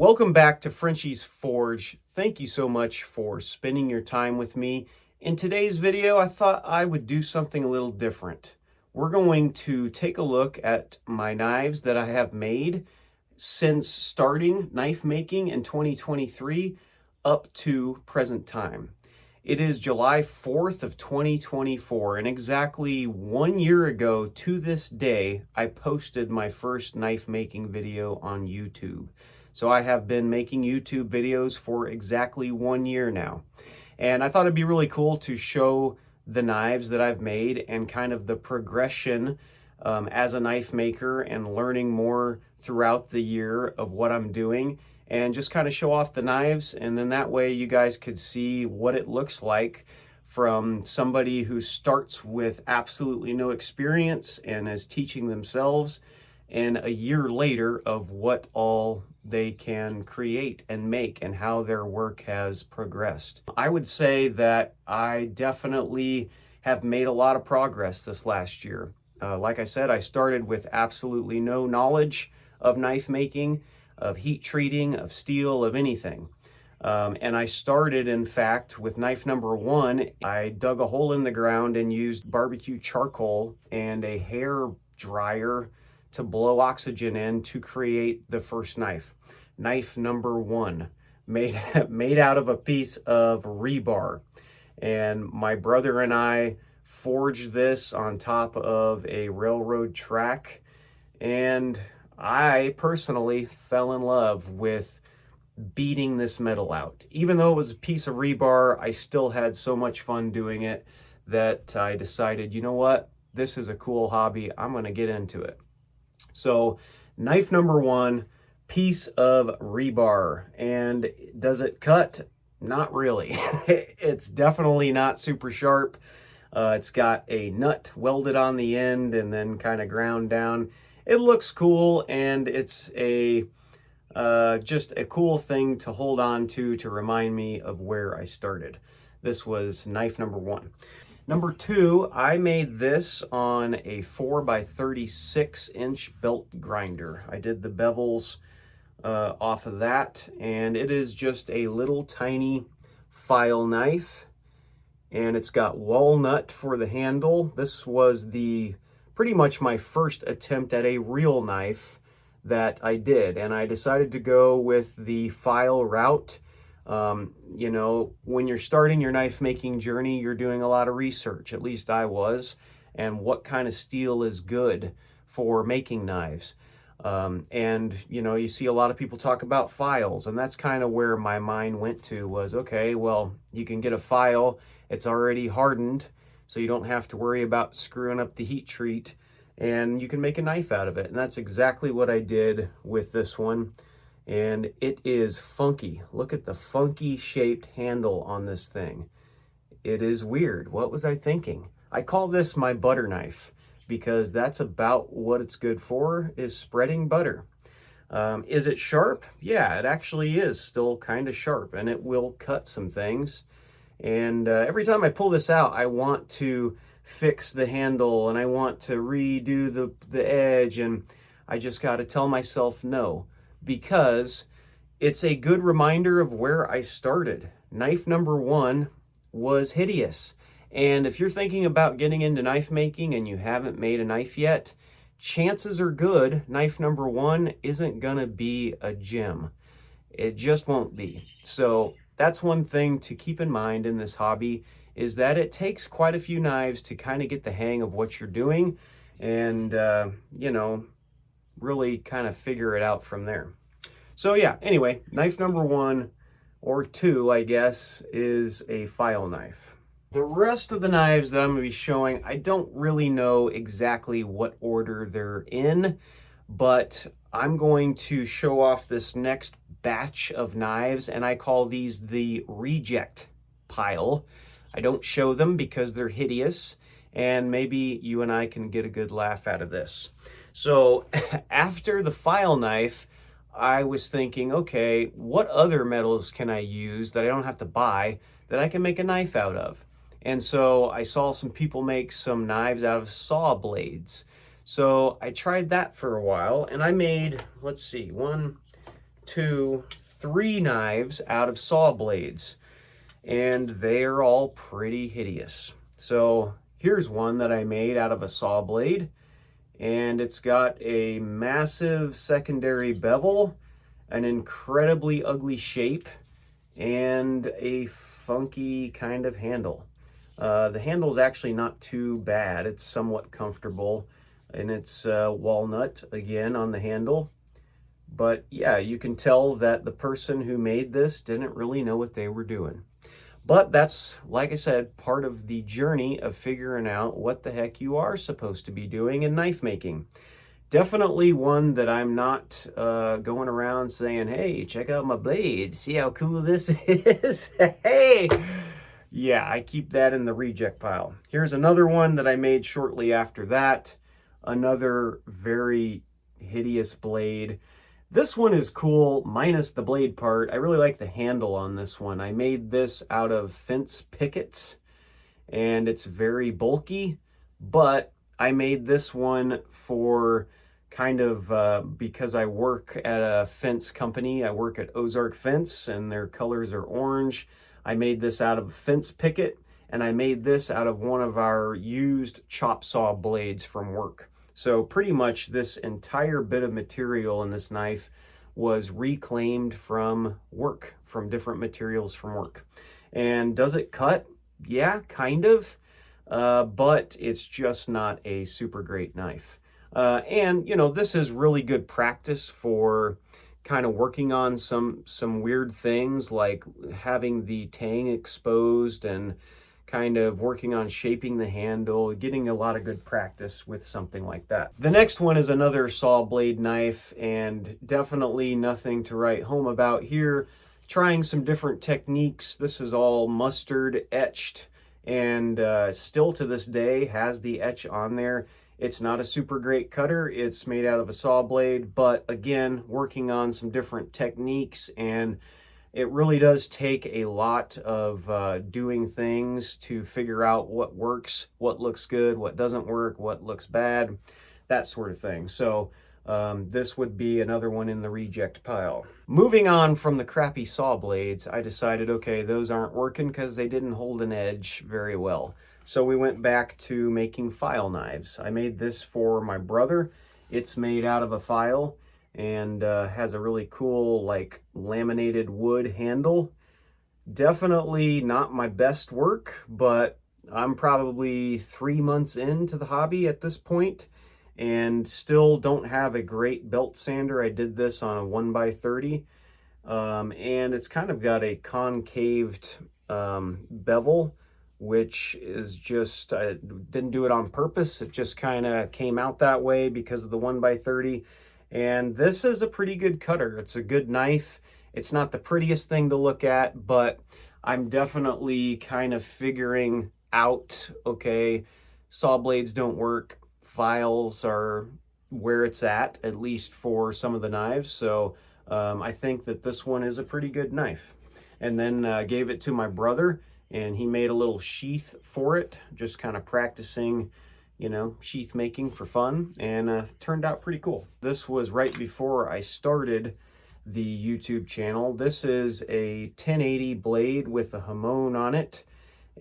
Welcome back to Frenchie's Forge. Thank you so much for spending your time with me. In today's video, I thought I would do something a little different. We're going to take a look at my knives that I have made since starting knife making in 2023 up to present time. It is July 4th of 2024, and exactly 1 year ago to this day, I posted my first knife making video on YouTube. So I have been making YouTube videos for exactly 1 year now. And I thought it'd be really cool to show the knives that I've made and kind of the progression as a knife maker and learning more throughout the year of what I'm doing, and just kind of show off the knives. And then that way you guys could see what it looks like from somebody who starts with absolutely no experience and is teaching themselves, and a year later of what all they can create and make and how their work has progressed. I would say that I definitely have made a lot of progress this last year. Like I said, I started with absolutely no knowledge of knife making, of heat treating, of steel, of anything. And I started, in fact, with knife number one. I dug a hole in the ground and used barbecue charcoal and a hair dryer to blow oxygen in to create the first knife. Knife number one, made out of a piece of rebar. And my brother and I forged this on top of a railroad track. And I personally fell in love with beating this metal out. Even though it was a piece of rebar, I still had so much fun doing it that I decided, you know what? This is a cool hobby. I'm going to get into it. So knife number one, piece of rebar. And does it cut? Not really. It's definitely not super sharp. It's got a nut welded on the end and then kind of ground down. It looks cool, and it's a just a cool thing to hold on to remind me of where I started. This was knife number one. Number two, I made this on a 4x36 belt grinder. I did the bevels off of that, and it is just a little tiny file knife, and it's got walnut for the handle. This was pretty much my first attempt at a real knife that I did, and I decided to go with the file route. You know, when you're starting your knife making journey, you're doing a lot of research, at least I was, and what kind of steel is good for making knives. And you know, you see a lot of people talk about files, and that's kind of where my mind went to, was, okay, well, you can get a file, it's already hardened, so you don't have to worry about screwing up the heat treat, and you can make a knife out of it. And that's exactly what I did with this one. And it is funky. Look at the funky shaped handle on this thing. It is weird. What was I thinking? I call this my butter knife because that's about what it's good for, is spreading butter. Is it sharp? Yeah, it actually is still kind of sharp, and it will cut some things. And every time I pull this out, I want to fix the handle and I want to redo the edge, and I just got to tell myself no, because it's a good reminder of where I started. Knife number one was hideous. And if you're thinking about getting into knife making and you haven't made a knife yet, chances are good knife number one isn't gonna be a gem. It just won't be. So that's one thing to keep in mind in this hobby, is that it takes quite a few knives to kind of get the hang of what you're doing, and you know, really kind of figure it out from there. So yeah, anyway, knife number one, or two, I guess, is a file knife. The rest of the knives that I'm going to be showing, I don't really know exactly what order they're in, but I'm going to show off this next batch of knives, and I call these the reject pile. I don't show them because they're hideous, and maybe you and I can get a good laugh out of this. So after the file knife, I was thinking, okay, what other metals can I use that I don't have to buy that I can make a knife out of? And so I saw some people make some knives out of saw blades. So I tried that for a while, and I made, let's see, 1, to 3 knives out of saw blades, and they're all pretty hideous. So here's one that I made out of a saw blade, and it's got a massive secondary bevel, an incredibly ugly shape, and a funky kind of handle. The handle's actually not too bad. It's somewhat comfortable, and it's walnut again on the handle. But yeah, you can tell that the person who made this didn't really know what they were doing. But that's, like I said, part of the journey of figuring out what the heck you are supposed to be doing in knife making. Definitely one that I'm not going around saying, hey, check out my blade. See how cool this is? Hey! Yeah, I keep that in the reject pile. Here's another one that I made shortly after that. Another very hideous blade. This one is cool, minus the blade part. I really like the handle on this one. I made this out of fence pickets, and it's very bulky, but I made this one for kind of because I work at a fence company. I work at Ozark Fence, and their colors are orange. I made this out of a fence picket, and I made this out of one of our used chop saw blades from work. So pretty much this entire bit of material in this knife was reclaimed from work, from different materials from work. And does it cut? Yeah, kind of, but it's just not a super great knife. And, you know, this is really good practice for kind of working on some weird things like having the tang exposed and kind of working on shaping the handle, getting a lot of good practice with something like that. The next one is another saw blade knife, and definitely nothing to write home about here. Trying some different techniques. This is all mustard etched, and still to this day has the etch on there. It's not a super great cutter. It's made out of a saw blade, but again, working on some different techniques, and it really does take a lot of doing things to figure out what works, what looks good, what doesn't work, what looks bad, that sort of thing. So this would be another one in the reject pile. Moving on from the crappy saw blades, I decided, okay, those aren't working because they didn't hold an edge very well. So we went back to making file knives. I made this for my brother. It's made out of a file and has a really cool like laminated wood handle. Definitely not my best work, but I'm probably 3 months into the hobby at this point and still don't have a great belt sander. I did this on a 1x30, and it's kind of got a concaved bevel, which is just, I didn't do it on purpose. It just kind of came out that way because of the 1x30. And this is a pretty good cutter. It's a good knife. It's not the prettiest thing to look at, but I'm definitely kind of figuring out, okay, saw blades don't work. Files are where it's at least for some of the knives. So I think that this one is a pretty good knife. And then gave it to my brother, and he made a little sheath for it, just kind of practicing, you know, sheath making for fun, and turned out pretty cool. This was right before I started the YouTube channel. This is a 1080 blade with a hamon on it,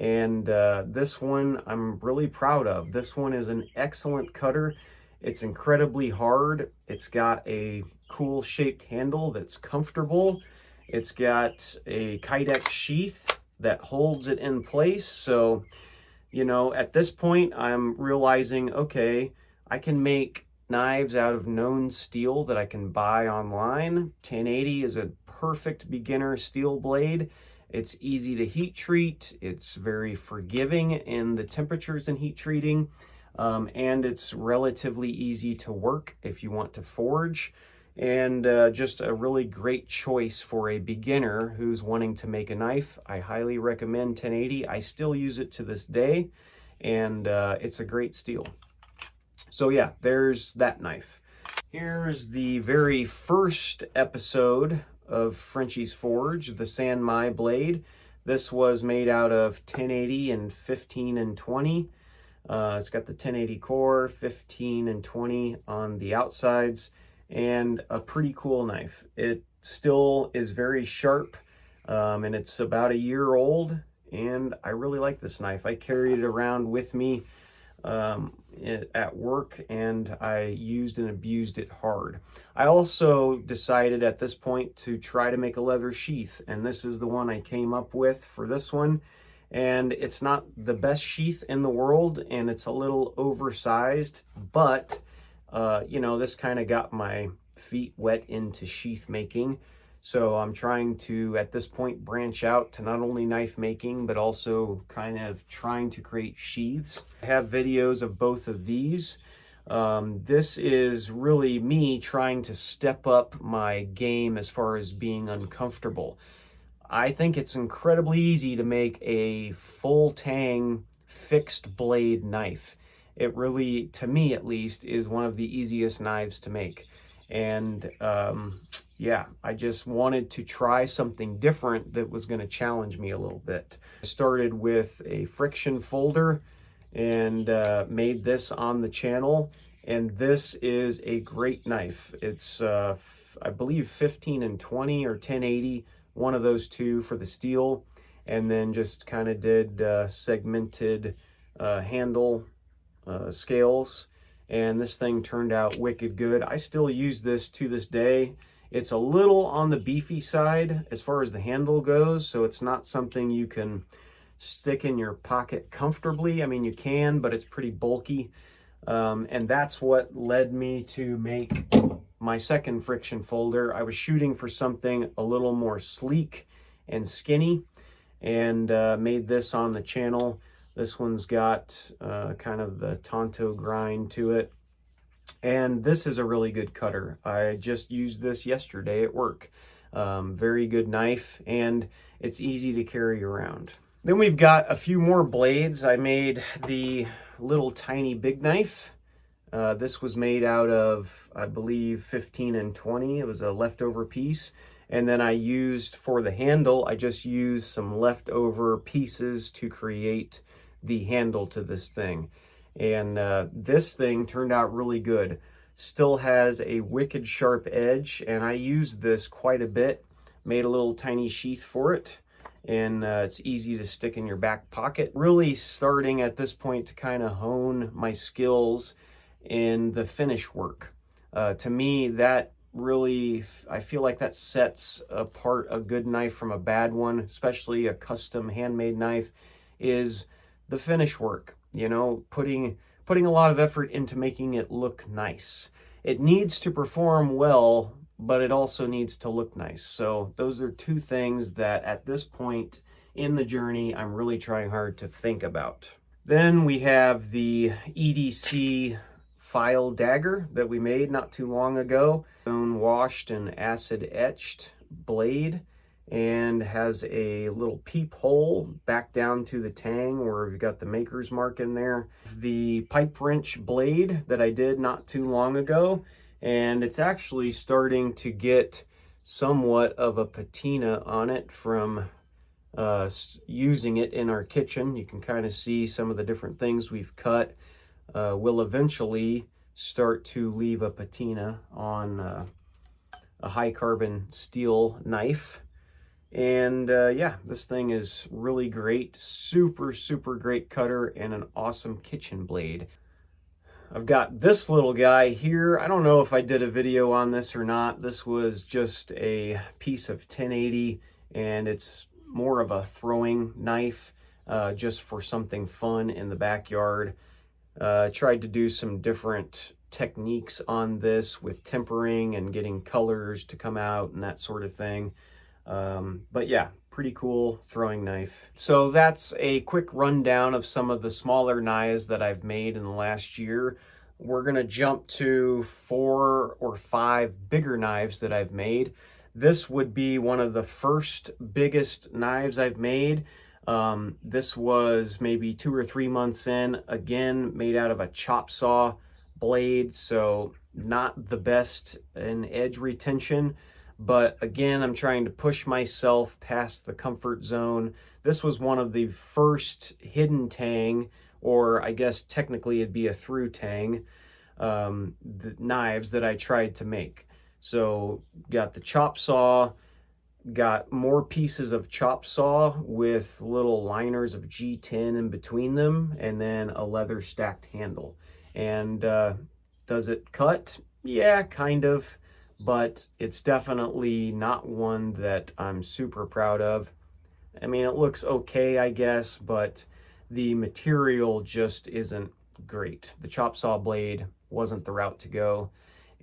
and this one I'm really proud of. This one is an excellent cutter. It's incredibly hard. It's got a cool shaped handle that's comfortable. It's got a Kydex sheath that holds it in place. So, you know, at this point, I'm realizing, okay, I can make knives out of known steel that I can buy online. 1080 is a perfect beginner steel blade. It's easy to heat treat. It's very forgiving in the temperatures and heat treating. And it's relatively easy to work if you want to forge. And just a really great choice for a beginner who's wanting to make a knife. I highly recommend 1080. I still use it to this day, and it's a great steel. So yeah, there's that knife. Here's the very first episode of Frenchie's Forge, the San Mai blade. This was made out of 1080 and 15 and 20. It's got the 1080 core, 15 and 20 on the outsides, and a pretty cool knife. It still is very sharp, and it's about a year old, and I really like this knife. I carry it around with me at work, and I used and abused it hard. I also decided at this point to try to make a leather sheath, and this is the one I came up with for this one. And it's not the best sheath in the world, and it's a little oversized, but you know, this kind of got my feet wet into sheath making. So I'm trying to, at this point, branch out to not only knife making, but also kind of trying to create sheaths. I have videos of both of these. This is really me trying to step up my game as far as being uncomfortable. I think it's incredibly easy to make a full tang fixed blade knife. It really, to me at least, is one of the easiest knives to make. And yeah, I just wanted to try something different that was going to challenge me a little bit. I started with a friction folder and made this on the channel. And this is a great knife. It's, I believe, 15 and 20 or 1080, one of those two for the steel. And then just kind of did segmented handle scales. And this thing turned out wicked good. I still use this to this day. It's a little on the beefy side as far as the handle goes, so it's not something you can stick in your pocket comfortably. I mean, you can, but it's pretty bulky. And that's what led me to make my second friction folder. I was shooting for something a little more sleek and skinny, and made this on the channel. This one's got kind of the Tonto grind to it. And this is a really good cutter. I just used this yesterday at work. Very good knife, and it's easy to carry around. Then we've got a few more blades. I made the little tiny big knife. This was made out of, I believe, 15 and 20. It was a leftover piece. And then I used, for the handle, I just used some leftover pieces to create the handle to this thing. And this thing turned out really good. Still has a wicked sharp edge, and I used this quite a bit. Made a little tiny sheath for it, and it's easy to stick in your back pocket. Really starting at this point to kind of hone my skills in the finish work. To me, that really, I feel like that sets apart a good knife from a bad one, especially a custom handmade knife, is the finish work. You know, putting a lot of effort into making it look nice. It needs to perform well, but it also needs to look nice. So those are two things that at this point in the journey, I'm really trying hard to think about. Then we have the EDC file dagger that we made not too long ago. Stone washed and acid etched blade, and has a little peephole back down to the tang where we've got the maker's mark in there. The pipe wrench blade that I did not too long ago, and it's actually starting to get somewhat of a patina on it from using it in our kitchen. You can kind of see some of the different things we've cut will eventually start to leave a patina on a high carbon steel knife. And yeah, this thing is really great. Super, super great cutter and an awesome kitchen blade. I've got this little guy here. I don't know if I did a video on this or not. This was just a piece of 1080, and it's more of a throwing knife, just for something fun in the backyard. Tried to do some different techniques on this with tempering and getting colors to come out and that sort of thing. But yeah, pretty cool throwing knife. So that's a quick rundown of some of the smaller knives that I've made in the last year. We're gonna jump to 4 or 5 bigger knives that I've made. This would be one of the first biggest knives I've made. This was maybe 2 or 3 months in, again, made out of a chop saw blade, so not the best in edge retention, but again, I'm trying to push myself past the comfort zone. This was one of the first hidden tang, or I guess technically it'd be a through tang, the knives that I tried to make. So got the chop saw, got more pieces of chop saw with little liners of G10 in between them, and then a leather stacked handle. And does it cut? Yeah, kind of, but it's definitely not one that I'm super proud of. I mean, it looks okay, I guess, but the material just isn't great. The chop saw blade wasn't the route to go.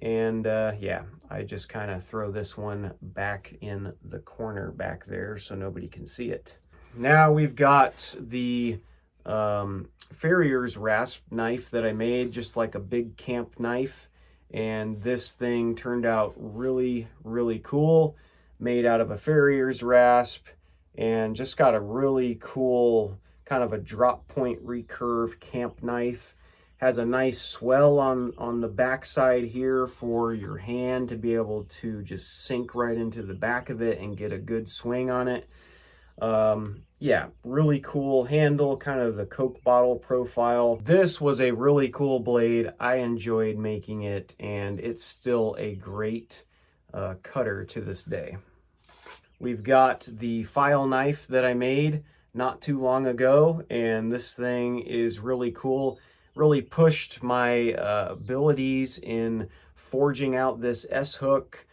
And yeah, I just kind of throw this one back in the corner back there so nobody can see it. Now we've got the farrier's rasp knife that I made, just like a big camp knife. And this thing turned out really, really cool. Made out of a farrier's rasp, and just got a really cool kind of a drop point recurve camp knife. Has a nice swell on the back side here for your hand to be able to just sink right into the back of it and get a good swing on it. Yeah, really cool handle, kind of the Coke bottle profile. This was a really cool blade. I enjoyed making it, and it's still a great cutter to this day. We've got the file knife that I made not too long ago, and this thing is really cool. Really pushed my abilities in forging out this S-hook,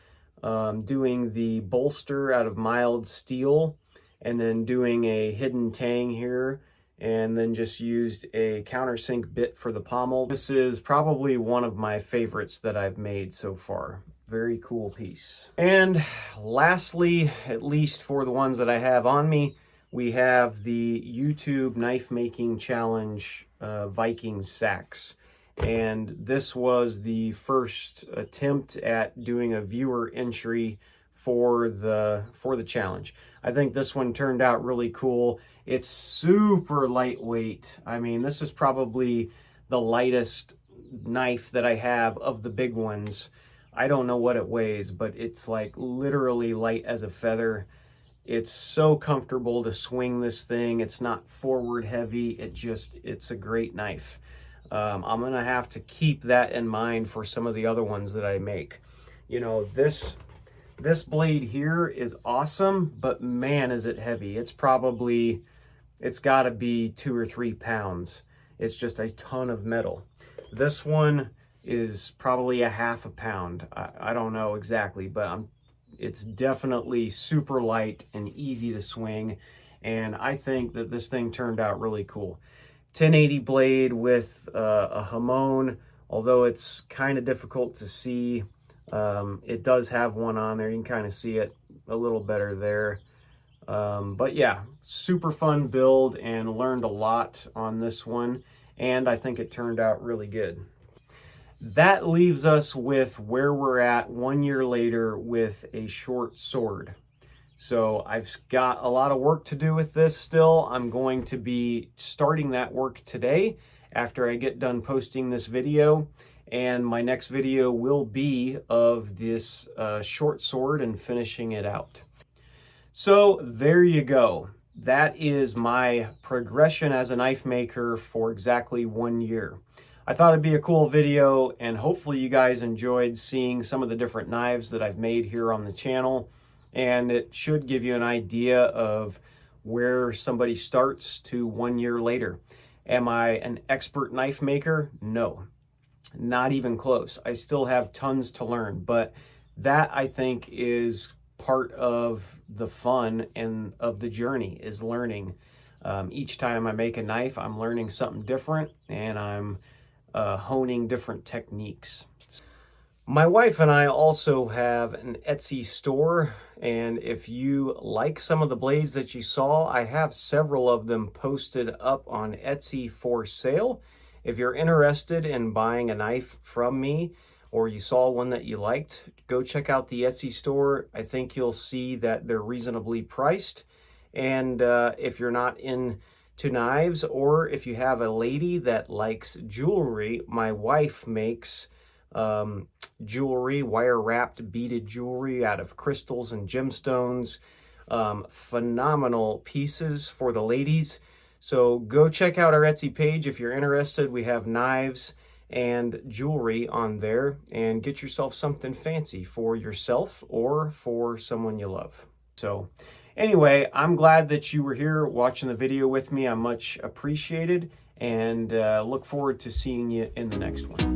doing the bolster out of mild steel, and then doing a hidden tang here, and then just used a countersink bit for the pommel. This is probably one of my favorites that I've made so far. Very cool piece. And lastly, at least for the ones that I have on me, we have the YouTube Knife Making Challenge Viking Sacks. And this was the first attempt at doing a viewer entry for the challenge. I think this one turned out really cool. It's super lightweight. I mean, this is probably the lightest knife that I have of the big ones. I don't know what it weighs, but it's like literally light as a feather. It's so comfortable to swing this thing. It's not forward heavy. It's a great knife. I'm gonna have to keep that in mind for some of the other ones that I make. You know, this blade here is awesome, but man, is it heavy. It's gotta be 2 or 3 pounds. It's just a ton of metal. This one is probably a half a pound. I don't know exactly, but it's definitely super light and easy to swing, and I think that this thing turned out really cool. 1080 blade with a hamon, although it's kind of difficult to see. It does have one on there. You can kind of see it a little better there. But yeah, super fun build, and learned a lot on this one, and I think it turned out really good. That leaves us with where we're at 1 year later with a short sword. So I've got a lot of work to do with this still. I'm going to be starting that work today after I get done posting this video. And my next video will be of this short sword and finishing it out. So there you go. That is my progression as a knife maker for exactly 1 year. I thought it'd be a cool video, and hopefully you guys enjoyed seeing some of the different knives that I've made here on the channel. And it should give you an idea of where somebody starts to 1 year later. Am I an expert knife maker? No, not even close. I still have tons to learn, but that I think is part of the fun and of the journey, is learning. Each time I make a knife, I'm learning something different, and I'm honing different techniques. My wife and I also have an Etsy store, and if you like some of the blades that you saw, I have several of them posted up on Etsy for sale. If you're interested in buying a knife from me, or you saw one that you liked, go check out the Etsy store. I think you'll see that they're reasonably priced. And if you're not into knives, or if you have a lady that likes jewelry, my wife makes jewelry, wire wrapped beaded jewelry out of crystals and gemstones. Phenomenal pieces for the ladies. So go check out our Etsy page if you're interested. We have knives and jewelry on there and get yourself something fancy for yourself or for someone you love. So anyway, I'm glad that you were here watching the video with me. I'm much appreciated, and look forward to seeing you in the next one.